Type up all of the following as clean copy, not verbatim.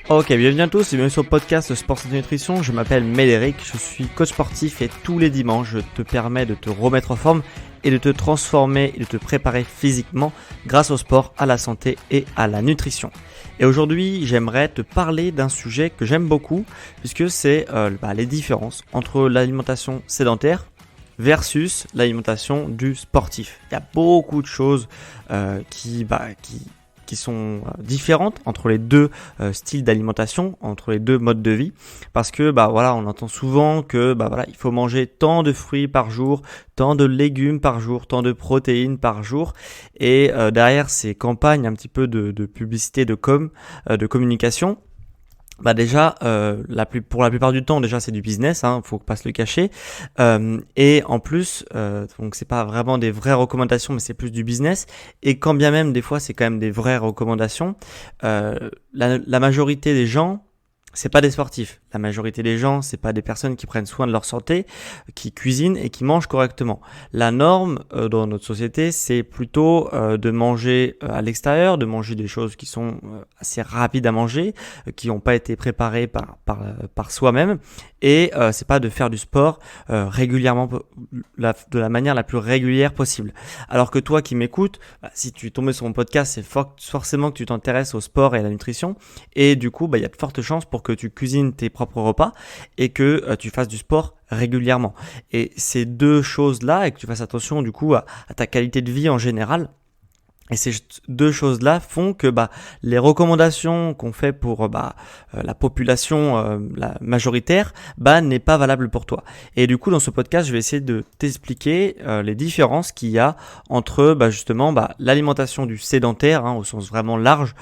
Ok, bienvenue à tous et bienvenue sur le podcast Sport Santé Nutrition. Je m'appelle Médéric, je suis coach sportif et tous les dimanches, je te permets de te remettre en forme et de te transformer et de te préparer physiquement grâce au sport, à la santé et à la nutrition. Et aujourd'hui, j'aimerais te parler d'un sujet que j'aime beaucoup puisque c'est les différences entre l'alimentation sédentaire versus l'alimentation du sportif. Il y a beaucoup de choses qui sont différentes entre les deux styles d'alimentation, entre les deux modes de vie, parce que on entend souvent que il faut manger tant de fruits par jour, tant de légumes par jour, tant de protéines par jour, et derrière ces campagnes un petit peu de publicité, de communication, pour la plupart du temps, déjà c'est du business, faut pas se le cacher, et en plus, donc c'est pas vraiment des vraies recommandations, mais c'est plus du business. Et quand bien même des fois c'est quand même des vraies recommandations, la majorité des gens, c'est pas des sportifs. La majorité des gens, c'est pas des personnes qui prennent soin de leur santé, qui cuisinent et qui mangent correctement. La norme dans notre société, c'est plutôt de manger à l'extérieur, de manger des choses qui sont assez rapides à manger, qui n'ont pas été préparées par soi-même. Et c'est pas de faire du sport régulièrement, de la manière la plus régulière possible. Alors que toi qui m'écoutes, si tu es tombé sur mon podcast, c'est forcément que tu t'intéresses au sport et à la nutrition. Et du coup, il y a de fortes chances pour que tu cuisines tes propres repas et que tu fasses du sport régulièrement. Et ces deux choses-là, et que tu fasses attention du coup à ta qualité de vie en général. Et ces deux choses-là font que les recommandations qu'on fait pour la population la majoritaire n'est pas valable pour toi. Et du coup, dans ce podcast, je vais essayer de t'expliquer les différences qu'il y a entre l'alimentation du sédentaire, au sens vraiment large.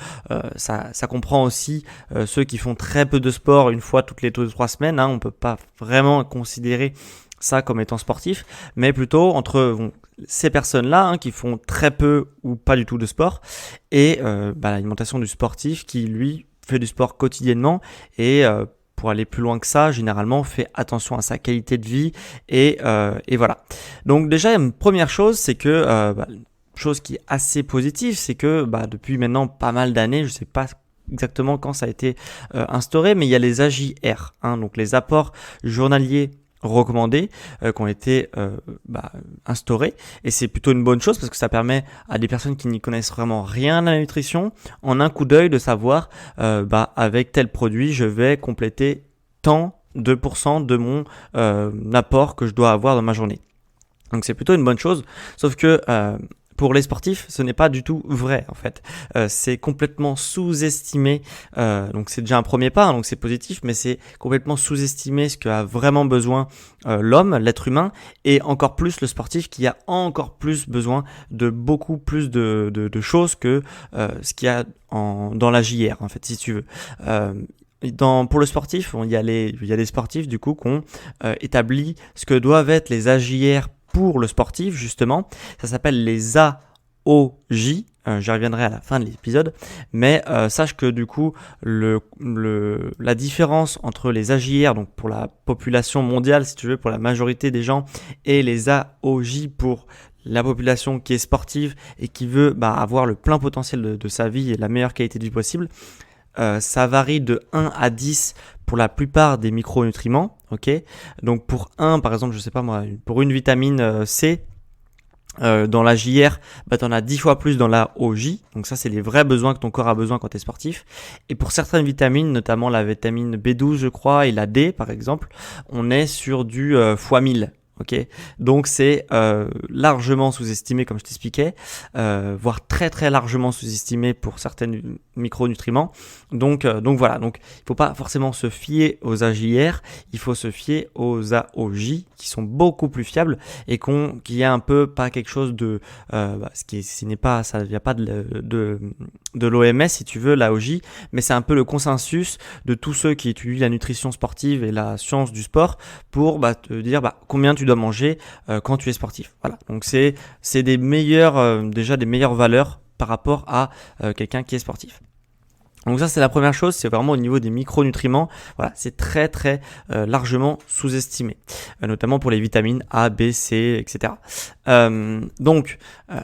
Ça comprend aussi ceux qui font très peu de sport une fois toutes les 2-3 semaines. On peut pas vraiment considérer ça comme étant sportif, mais plutôt entre ces personnes-là qui font très peu ou pas du tout de sport et l'alimentation du sportif qui lui fait du sport quotidiennement et pour aller plus loin que ça, généralement fait attention à sa qualité de vie et voilà. Donc déjà une première chose, c'est que chose qui est assez positive, c'est que depuis maintenant pas mal d'années, je sais pas exactement quand ça a été instauré, mais il y a les AJR, donc les apports journaliers recommandés qui ont été instaurés, et c'est plutôt une bonne chose parce que ça permet à des personnes qui n'y connaissent vraiment rien à la nutrition en un coup d'œil de savoir avec tel produit je vais compléter tant 2% de mon apport que je dois avoir dans ma journée. Donc c'est plutôt une bonne chose, sauf que pour les sportifs, ce n'est pas du tout vrai en fait. C'est complètement sous-estimé. Donc c'est déjà un premier pas, donc c'est positif, mais c'est complètement sous-estimé ce qu'a vraiment besoin l'homme, l'être humain, et encore plus le sportif qui a encore plus besoin de beaucoup plus de choses que ce qu'il y a dans la JR en fait, si tu veux. Pour le sportif, il y a des sportifs du coup qui ont établi ce que doivent être les AJR pour le sportif justement. Ça s'appelle les AOJ. J'y reviendrai à la fin de l'épisode, mais sache que du coup la différence entre les AJR, donc pour la population mondiale si tu veux, pour la majorité des gens, et les AOJ pour la population qui est sportive et qui veut avoir le plein potentiel de sa vie et la meilleure qualité de vie possible, ça varie de 1 à 10 pour la plupart des micronutriments, ok. Donc pour par exemple, je sais pas moi, pour une vitamine C, dans la JR, t'en as 10 fois plus dans la OJ. Donc ça, c'est les vrais besoins que ton corps a besoin quand tu es sportif. Et pour certaines vitamines, notamment la vitamine B12, je crois, et la D, par exemple, on est sur du fois 1000. Ok, donc c'est largement sous-estimé comme je t'expliquais, voire très très largement sous-estimé pour certains micronutriments. Donc voilà, donc il faut pas forcément se fier aux AJR, il faut se fier aux AOJ qui sont beaucoup plus fiables et qui est un peu pas quelque chose de ce n'est pas, ça vient pas de l'OMS si tu veux, l'AOJ, mais c'est un peu le consensus de tous ceux qui étudient la nutrition sportive et la science du sport pour te dire combien tu dois manger quand tu es sportif. Voilà. Donc c'est déjà des meilleures valeurs par rapport à quelqu'un qui est sportif. Donc ça, c'est la première chose, c'est vraiment au niveau des micronutriments. Voilà, c'est très très largement sous-estimé, notamment pour les vitamines A, B, C, etc.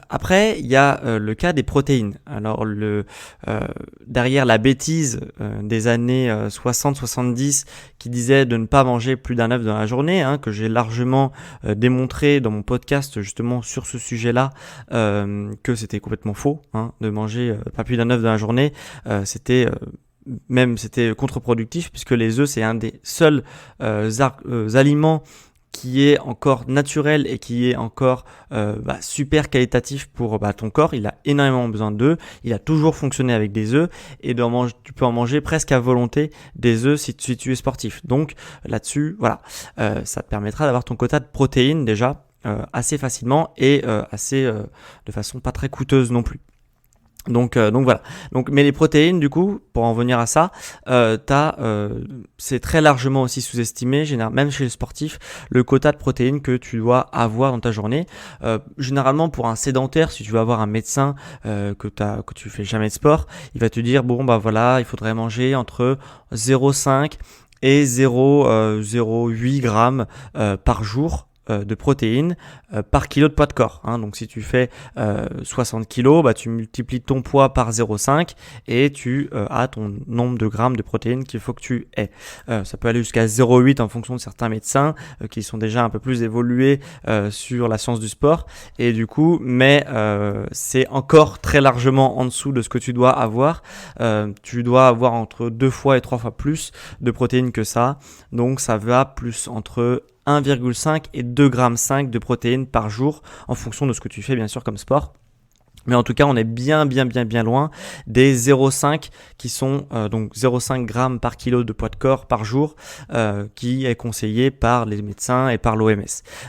Après, il y a le cas des protéines. Alors derrière la bêtise des années 60-70 qui disait de ne pas manger plus d'un œuf dans la journée, que j'ai largement démontré dans mon podcast justement sur ce sujet-là, que c'était complètement faux, de manger pas plus d'un œuf dans la journée. C'était contre-productif puisque les œufs c'est un des seuls aliments qui est encore naturel et qui est encore super qualitatif pour ton corps. Il a énormément besoin d'œufs, il a toujours fonctionné avec des œufs et tu peux en manger presque à volonté des œufs si tu es sportif. Donc là-dessus, voilà, ça te permettra d'avoir ton quota de protéines déjà assez facilement et de façon pas très coûteuse non plus. Donc voilà. Mais les protéines, du coup, pour en venir à ça, c'est très largement aussi sous-estimé, même chez les sportifs, le quota de protéines que tu dois avoir dans ta journée. Généralement, pour un sédentaire, si tu veux avoir un médecin que tu fais jamais de sport, il va te dire il faudrait manger entre 0,5 et 0,08 grammes par jour de protéines par kilo de poids de corps. Donc si tu fais 60 kg, tu multiplies ton poids par 0,5 et tu as ton nombre de grammes de protéines qu'il faut que tu aies. Ça peut aller jusqu'à 0,8 en fonction de certains médecins qui sont déjà un peu plus évolués sur la science du sport et du coup, mais c'est encore très largement en dessous de ce que tu dois avoir. Tu dois avoir entre 2 fois et 3 fois plus de protéines que ça. Donc ça va plus entre 1,5 et 2,5 g de protéines par jour en fonction de ce que tu fais bien sûr comme sport. Mais en tout cas, on est bien loin des 0,5 qui sont donc 0,5 grammes par kilo de poids de corps par jour qui est conseillé par les médecins et par l'OMS.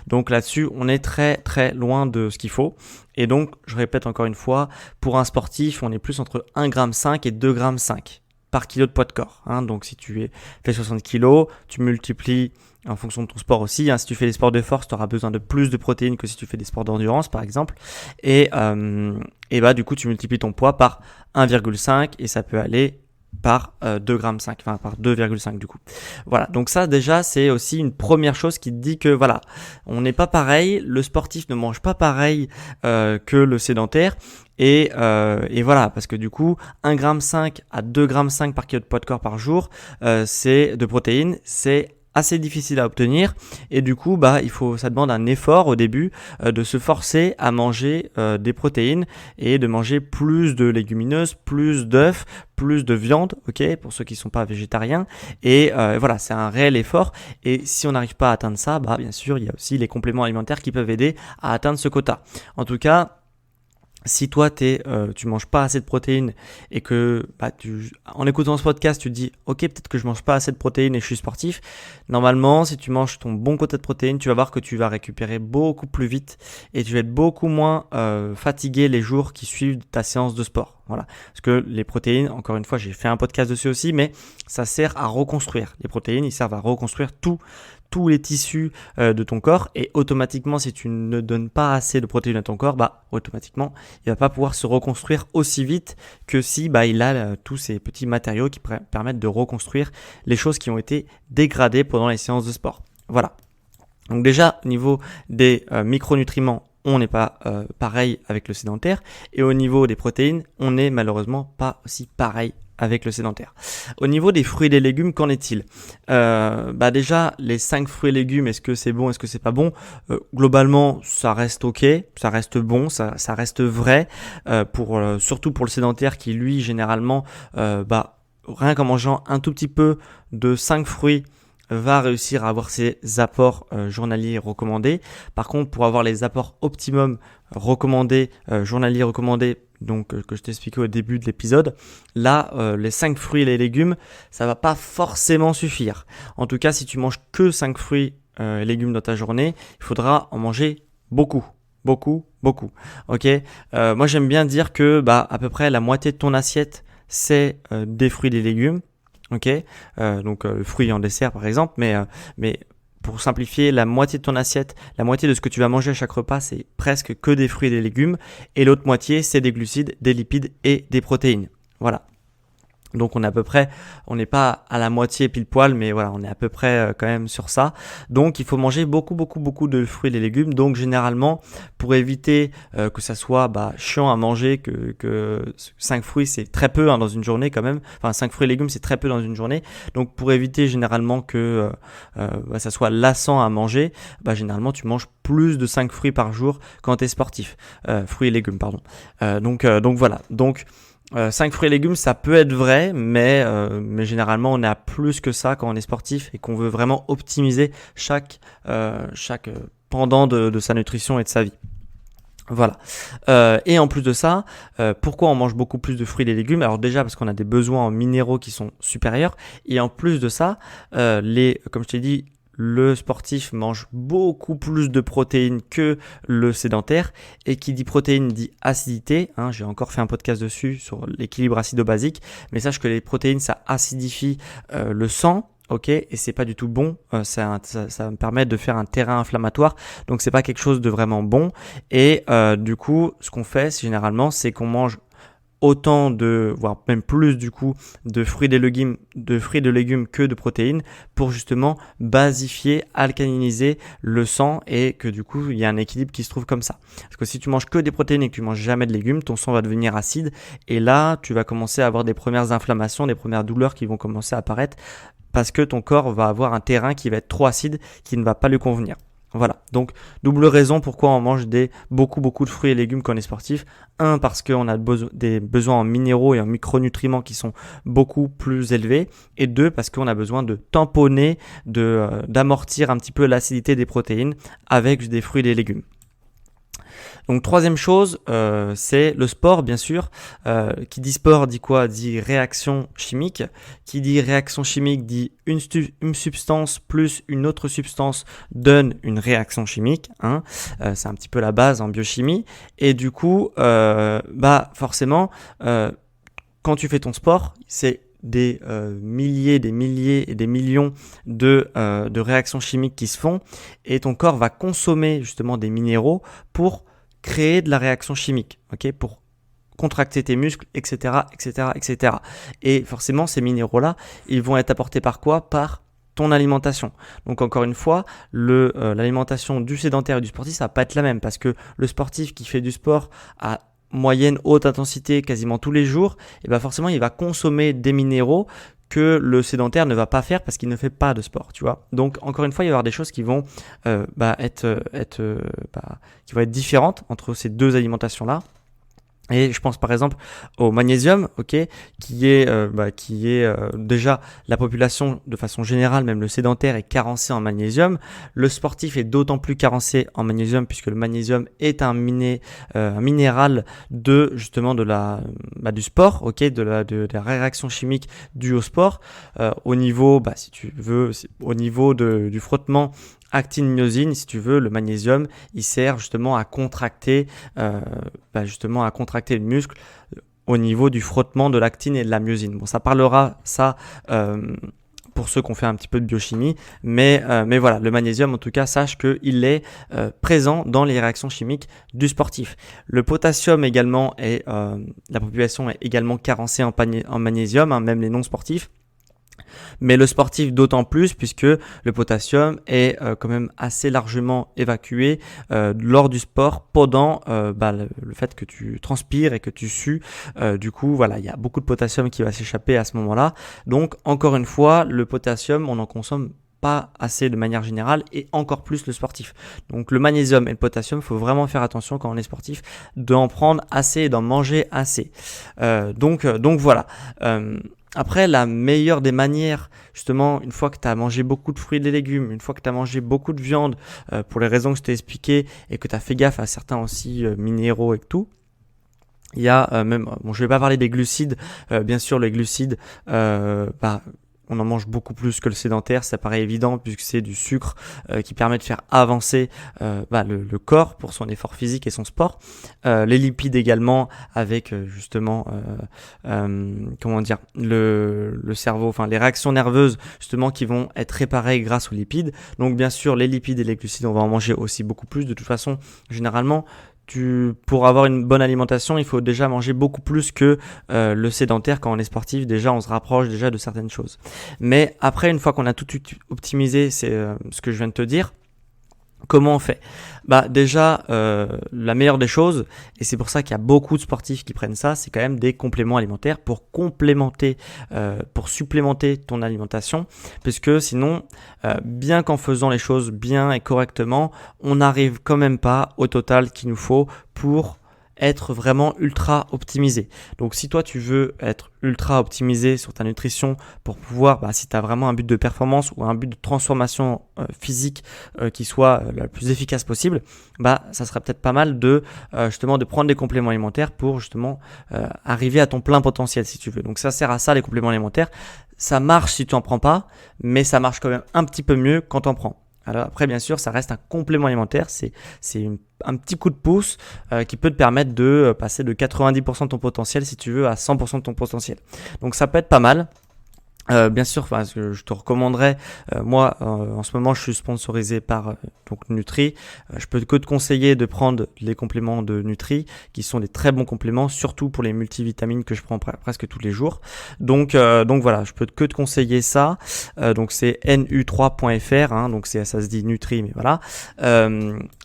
Donc là-dessus, on est très très loin de ce qu'il faut. Et donc, je répète encore une fois, pour un sportif, on est plus entre 1,5 g et 2,5 g par kilo de poids de corps. Donc si tu fais 60 kg, tu multiplies en fonction de ton sport aussi. Si tu fais des sports de force, tu auras besoin de plus de protéines que si tu fais des sports d'endurance par exemple. Et du coup, tu multiplies ton poids par 1,5 et ça peut aller par 2,5 g, enfin par 2,5 du coup. Voilà, donc ça déjà c'est aussi une première chose qui te dit que voilà, on n'est pas pareil, le sportif ne mange pas pareil que le sédentaire. Et voilà, parce que du coup, 1,5 g à 2,5 g par kilo de poids de corps par jour, c'est de protéines, c'est assez difficile à obtenir et du coup ça demande un effort au début de se forcer à manger des protéines et de manger plus de légumineuses, plus d'œufs, plus de viande, pour ceux qui sont pas végétariens et voilà, c'est un réel effort et si on n'arrive pas à atteindre ça, bien sûr il y a aussi les compléments alimentaires qui peuvent aider à atteindre ce quota. En tout cas, si toi tu manges pas assez de protéines et que en écoutant ce podcast tu te dis ok, peut-être que je mange pas assez de protéines et je suis sportif, normalement si tu manges ton bon quota de protéines, tu vas voir que tu vas récupérer beaucoup plus vite et tu vas être beaucoup moins fatigué les jours qui suivent ta séance de sport. Voilà, parce que les protéines, encore une fois, j'ai fait un podcast dessus aussi, mais ça sert à reconstruire. Les protéines, ils servent à reconstruire tous les tissus de ton corps et automatiquement si tu ne donnes pas assez de protéines à ton corps, automatiquement il va pas pouvoir se reconstruire aussi vite que si il a tous ces petits matériaux qui permettent de reconstruire les choses qui ont été dégradées pendant les séances de sport. Voilà. Donc déjà au niveau des micronutriments, on n'est pas pareil avec le sédentaire et au niveau des protéines, on n'est malheureusement pas aussi pareil avec le sédentaire. Au niveau des fruits et des légumes, qu'en est-il ? Déjà, les 5 fruits et légumes, est-ce que c'est bon, est-ce que c'est pas bon ? Globalement, ça reste ok, ça reste bon, ça reste vrai, surtout pour le sédentaire qui, lui, généralement, rien qu'en mangeant un tout petit peu de 5 fruits, va réussir à avoir ses apports journaliers recommandés. Par contre, pour avoir les apports optimum recommandés, journaliers recommandés, donc que je t'expliquais au début de l'épisode, là, les 5 fruits et les légumes, ça va pas forcément suffire. En tout cas, si tu manges que 5 fruits et légumes dans ta journée, il faudra en manger beaucoup. Ok. Moi, j'aime bien dire que à peu près la moitié de ton assiette, c'est des fruits et des légumes. Ok, donc fruits en dessert par exemple, mais pour simplifier, la moitié de ton assiette, la moitié de ce que tu vas manger à chaque repas, c'est presque que des fruits et des légumes, et l'autre moitié, c'est des glucides, des lipides et des protéines. Voilà. Donc on n'est pas à la moitié pile poil, mais voilà, on est à peu près quand même sur ça. Donc il faut manger beaucoup de fruits et des légumes. Donc généralement, pour éviter que ça soit chiant à manger, que 5 fruits c'est très peu dans une journée quand même. Enfin 5 fruits et légumes c'est très peu dans une journée. Donc pour éviter généralement que ça soit lassant à manger, généralement tu manges plus de 5 fruits par jour quand tu es sportif. Fruits et légumes, pardon. Donc voilà. Donc 5 fruits et légumes, ça peut être vrai, mais généralement on est à plus que ça quand on est sportif et qu'on veut vraiment optimiser chaque pendant de sa nutrition et de sa vie. Voilà. Et en plus de ça, pourquoi on mange beaucoup plus de fruits et légumes? Alors déjà parce qu'on a des besoins en minéraux qui sont supérieurs, et en plus de ça, comme je t'ai dit, le sportif mange beaucoup plus de protéines que le sédentaire, et qui dit protéines dit acidité. J'ai encore fait un podcast dessus sur l'équilibre acido-basique, mais sache que les protéines ça acidifie le sang. Ok, et c'est pas du tout bon. Ça me permet de faire un terrain inflammatoire, donc c'est pas quelque chose de vraiment bon. Et du coup, ce qu'on fait généralement, c'est qu'on mange autant voire même plus du coup, de fruits et de légumes que de protéines, pour justement basifier, alcaliniser le sang, et que du coup il y a un équilibre qui se trouve comme ça. Parce que si tu manges que des protéines et que tu manges jamais de légumes, ton sang va devenir acide, et là tu vas commencer à avoir des premières inflammations, des premières douleurs qui vont commencer à apparaître, parce que ton corps va avoir un terrain qui va être trop acide, qui ne va pas lui convenir. Voilà, donc double raison pourquoi on mange beaucoup de fruits et légumes quand on est sportif. Un, parce qu'on a des besoins en minéraux et en micronutriments qui sont beaucoup plus élevés. Et deux, parce qu'on a besoin de tamponner, d'amortir un petit peu l'acidité des protéines avec des fruits et des légumes. Donc troisième chose, c'est le sport, bien sûr. Qui dit sport dit quoi? Dit réaction chimique. Qui dit réaction chimique dit une substance plus une autre substance donne une réaction chimique. C'est un petit peu la base en biochimie. Et du coup, forcément, quand tu fais ton sport, c'est des milliers et des millions de réactions chimiques qui se font, et ton corps va consommer justement des minéraux pour créer de la réaction chimique, pour contracter tes muscles, etc., etc., etc. Et forcément, ces minéraux-là, ils vont être apportés par quoi? Par ton alimentation. Donc encore une fois, l'alimentation du sédentaire et du sportif, ça va pas être la même, parce que le sportif qui fait du sport à moyenne haute intensité quasiment tous les jours, et forcément il va consommer des minéraux que le sédentaire ne va pas faire parce qu'il ne fait pas de sport, tu vois. Donc encore une fois, il va y avoir des choses qui vont qui vont être différentes entre ces deux alimentations-là. Et je pense par exemple au magnésium, qui est déjà, la population de façon générale, même le sédentaire, est carencé en magnésium. Le sportif est d'autant plus carencé en magnésium, puisque le magnésium est un minéral du sport, de la réaction chimique due au sport. Au niveau, si tu veux, au niveau du frottement actine-myosine, si tu veux, le magnésium, il sert justement à contracter le muscle au niveau du frottement de l'actine et de la myosine. Bon, ça parlera pour ceux qui ont fait un petit peu de biochimie, mais voilà, le magnésium, en tout cas, sache qu'il est présent dans les réactions chimiques du sportif. Le potassium également la population est également carencée en magnésium, même les non-sportifs. Mais le sportif d'autant plus, puisque le potassium est quand même assez largement évacué lors du sport, pendant le fait que tu transpires et que tu sues. Du coup, voilà, il y a beaucoup de potassium qui va s'échapper à ce moment-là. Donc, encore une fois, le potassium, on en consomme pas assez de manière générale, et encore plus le sportif. Donc le magnésium et le potassium, il faut vraiment faire attention quand on est sportif d'en prendre assez et d'en manger assez. Donc voilà. Après, la meilleure des manières, justement, une fois que tu as mangé beaucoup de fruits et de légumes, une fois que tu as mangé beaucoup de viande, pour les raisons que je t'ai expliquées, et que tu as fait gaffe à certains aussi minéraux et tout, il y a je vais pas parler des glucides, bien sûr les glucides, on en mange beaucoup plus que le sédentaire, ça paraît évident, puisque c'est du sucre qui permet de faire avancer le corps pour son effort physique et son sport. Les lipides également, avec le cerveau, les réactions nerveuses justement qui vont être réparées grâce aux lipides. Donc bien sûr, les lipides et les glucides, on va en manger aussi beaucoup plus. De toute façon, généralement, pour avoir une bonne alimentation, il faut déjà manger beaucoup plus que le sédentaire. Quand on est sportif, déjà on se rapproche déjà de certaines choses. Mais après, une fois qu'on a tout optimisé, c'est ce que je viens de te dire. Comment on fait? Bah déjà, la meilleure des choses, et c'est pour ça qu'il y a beaucoup de sportifs qui prennent ça, c'est quand même des compléments alimentaires pour complémenter, pour supplémenter ton alimentation, puisque sinon, bien qu'en faisant les choses bien et correctement, on n'arrive quand même pas au total qu'il nous faut pour être vraiment ultra optimisé. Donc si toi tu veux être ultra optimisé sur ta nutrition pour pouvoir, si tu as vraiment un but de performance ou un but de transformation physique qui soit la plus efficace possible, ça serait peut-être pas mal de justement de prendre des compléments alimentaires pour justement arriver à ton plein potentiel si tu veux. Donc ça sert à ça les compléments alimentaires. Ça marche si tu en prends pas, mais ça marche quand même un petit peu mieux quand tu en prends. Alors après, bien sûr, ça reste un complément alimentaire, c'est un petit coup de pouce qui peut te permettre de passer de 90% de ton potentiel, si tu veux, à 100% de ton potentiel. Donc ça peut être pas mal. Bien sûr, je te recommanderais, moi en ce moment je suis sponsorisé par donc Nutri, je peux que te conseiller de prendre les compléments de Nutri qui sont des très bons compléments, surtout pour les multivitamines que je prends presque tous les jours. Donc voilà, je peux que te conseiller ça. Donc c'est nu3.fr, donc ça se dit Nutri, mais voilà.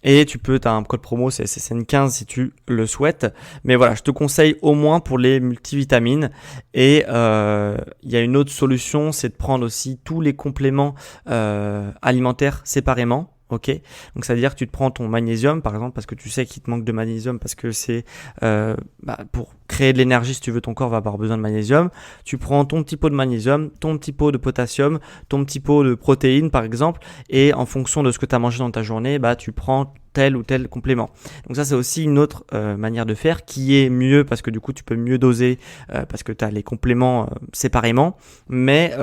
Et tu as un code promo, c'est SSN15 si tu le souhaites. Mais voilà, je te conseille au moins pour les multivitamines. Et il y a une autre solution, c'est de prendre aussi tous les compléments alimentaires séparément. Ok, donc ça veut dire que tu te prends ton magnésium par exemple parce que tu sais qu'il te manque de magnésium parce que c'est pour créer de l'énergie, si tu veux, ton corps va avoir besoin de magnésium. Tu prends ton petit pot de magnésium, ton petit pot de potassium, ton petit pot de protéines par exemple, et en fonction de ce que tu as mangé dans ta journée, tu prends tel ou tel complément. Donc ça c'est aussi une autre manière de faire qui est mieux parce que du coup tu peux mieux doser parce que tu as les compléments séparément, mais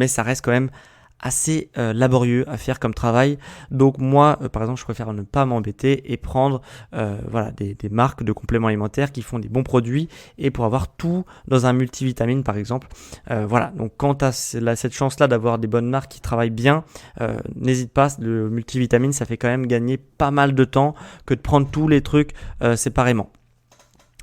ça reste quand même assez laborieux à faire comme travail. Donc moi par exemple je préfère ne pas m'embêter et prendre des marques de compléments alimentaires qui font des bons produits et pour avoir tout dans un multivitamine par exemple. Donc quand tu as cette chance là d'avoir des bonnes marques qui travaillent bien, n'hésite pas, le multivitamine ça fait quand même gagner pas mal de temps que de prendre tous les trucs séparément.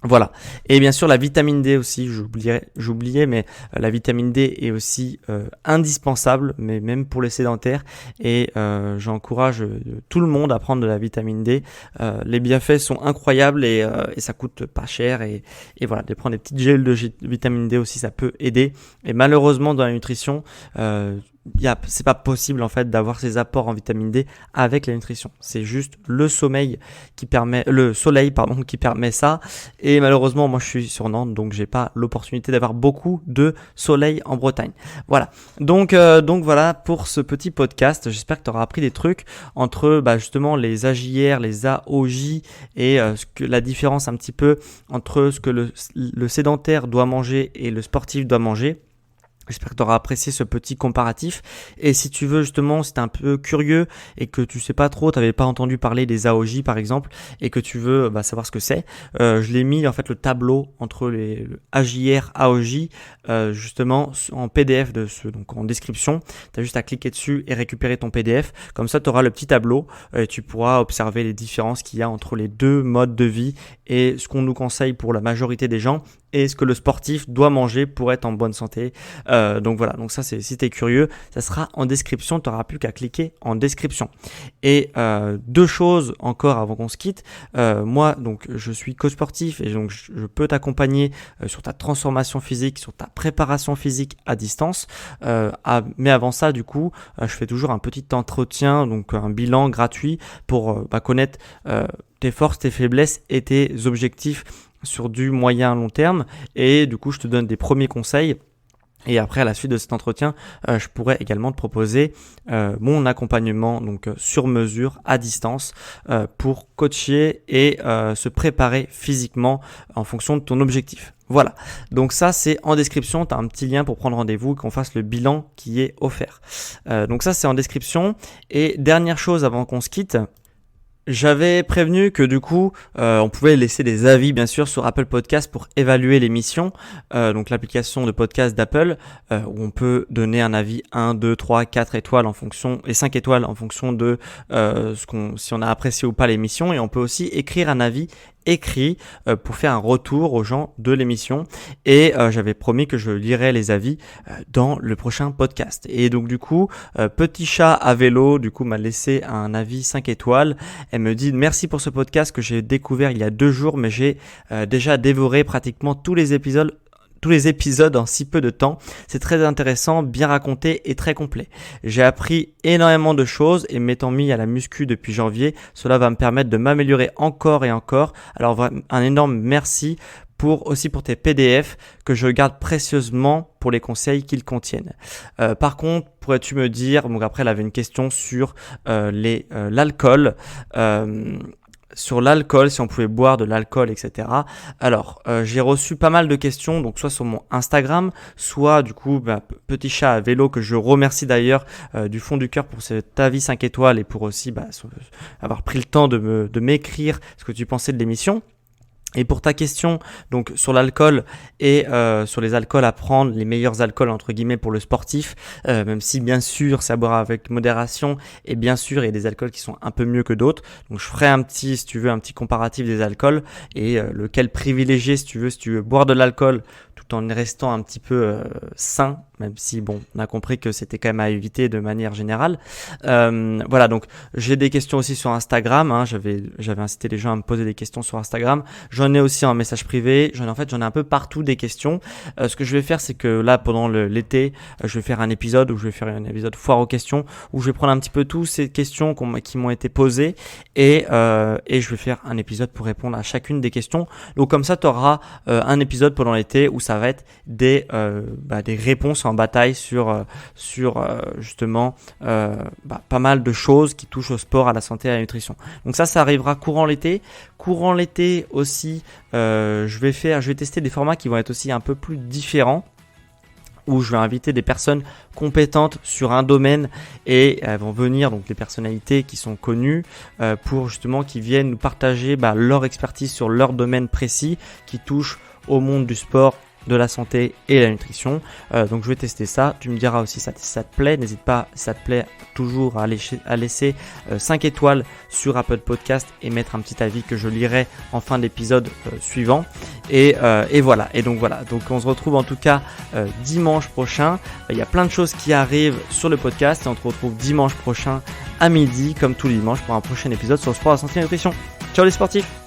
Voilà. Et bien sûr, la vitamine D aussi, j'oubliais, mais la vitamine D est aussi indispensable, mais même pour les sédentaires. Et j'encourage tout le monde à prendre de la vitamine D. Les bienfaits sont incroyables et ça coûte pas cher. Et voilà, de prendre des petites gels de vitamine D aussi, ça peut aider. Et malheureusement, dans la nutrition, c'est pas possible en fait d'avoir ces apports en vitamine D avec la nutrition. C'est juste le soleil qui permet ça. Et malheureusement, moi je suis sur Nantes, donc j'ai pas l'opportunité d'avoir beaucoup de soleil en Bretagne. Voilà. Donc voilà pour ce petit podcast. J'espère que tu auras appris des trucs entre justement les AJR, les AOJ et la différence un petit peu entre ce que le sédentaire doit manger et le sportif doit manger. J'espère que tu auras apprécié ce petit comparatif. Et si tu veux justement, si tu es un peu curieux et que tu sais pas trop, tu n'avais pas entendu parler des AOJ par exemple, et que tu veux savoir ce que c'est, je l'ai mis en fait le tableau entre les AJR, AOJ, justement en PDF donc en description. Tu as juste à cliquer dessus et récupérer ton PDF. Comme ça, tu auras le petit tableau et tu pourras observer les différences qu'il y a entre les deux modes de vie et ce qu'on nous conseille pour la majorité des gens et ce que le sportif doit manger pour être en bonne santé. Donc voilà, donc ça c'est si tu es curieux, ça sera en description, tu n'auras plus qu'à cliquer en description. Et deux choses encore avant qu'on se quitte. Moi donc je suis coach sportif et donc je peux t'accompagner sur ta transformation physique, sur ta préparation physique à distance. Mais avant ça du coup, je fais toujours un petit entretien, donc un bilan gratuit pour connaître tes forces, tes faiblesses et tes objectifs sur du moyen long terme. Et du coup, je te donne des premiers conseils. Et après, à la suite de cet entretien, je pourrais également te proposer mon accompagnement donc sur mesure à distance pour coacher et se préparer physiquement en fonction de ton objectif. Voilà, donc ça c'est en description, tu as un petit lien pour prendre rendez-vous et qu'on fasse le bilan qui est offert. Donc ça c'est en description. Et dernière chose avant qu'on se quitte, J'avais prévenu que du coup, on pouvait laisser des avis bien sûr sur Apple Podcast pour évaluer l'émission. Donc l'application de podcast d'Apple où on peut donner un avis 1, 2, 3, 4 étoiles en fonction et 5 étoiles en fonction de si on a apprécié ou pas l'émission. Et on peut aussi écrire un avis écrit pour faire un retour aux gens de l'émission et j'avais promis que je lirais les avis dans le prochain podcast. Et donc du coup, Petit Chat à vélo du coup m'a laissé un avis 5 étoiles. Elle me dit merci pour ce podcast que j'ai découvert il y a 2 jours mais j'ai déjà dévoré pratiquement tous les épisodes en si peu de temps. C'est très intéressant, bien raconté et très complet. J'ai appris énormément de choses et m'étant mis à la muscu depuis janvier, cela va me permettre de m'améliorer encore et encore. Alors un énorme merci aussi pour tes PDF que je garde précieusement pour les conseils qu'ils contiennent. Par contre, pourrais-tu me dire, donc après elle avait une question sur l'alcool. Sur l'alcool, si on pouvait boire de l'alcool, etc. Alors, j'ai reçu pas mal de questions, donc soit sur mon Instagram, soit du coup, Petit Chat à vélo, que je remercie d'ailleurs du fond du cœur pour cet avis 5 étoiles et pour aussi avoir pris le temps de m'écrire ce que tu pensais de l'émission. Et pour ta question donc sur l'alcool et sur les alcools à prendre, les meilleurs alcools entre guillemets pour le sportif, même si bien sûr c'est à boire avec modération et bien sûr il y a des alcools qui sont un peu mieux que d'autres. Donc je ferai si tu veux un petit comparatif des alcools et lequel privilégier si tu veux boire de l'alcool tout en restant un petit peu sain, même si bon on a compris que c'était quand même à éviter de manière générale. Voilà, donc j'ai des questions aussi sur Instagram, hein, j'avais incité les gens à me poser des questions sur Instagram. J'en ai aussi en message privé, j'en ai un peu partout des questions. Ce que je vais faire, c'est que là pendant l'été, je vais faire un épisode où je vais faire un épisode foire aux questions où je vais prendre un petit peu toutes ces questions qui m'ont été posées et je vais faire un épisode pour répondre à chacune des questions. Donc comme ça, tu auras un épisode pendant l'été où ça va être des réponses en bataille sur justement pas mal de choses qui touchent au sport, à la santé, à la nutrition. Donc ça arrivera courant l'été. Courant l'été aussi, je vais tester des formats qui vont être aussi un peu plus différents, où je vais inviter des personnes compétentes sur un domaine et elles vont venir, donc des personnalités qui sont connues pour justement qui viennent nous partager leur expertise sur leur domaine précis qui touche au monde du sport, de la santé et la nutrition. Donc je vais tester ça. Tu me diras aussi si ça te plaît. N'hésite pas, si ça te plaît, toujours à laisser 5 étoiles sur Apple Podcast et mettre un petit avis que je lirai en fin d'épisode suivant. Et voilà. Et donc voilà. Donc on se retrouve en tout cas dimanche prochain. Il y a plein de choses qui arrivent sur le podcast et on se retrouve dimanche prochain à midi comme tous les dimanches pour un prochain épisode sur le sport, la santé et la nutrition. Ciao les sportifs!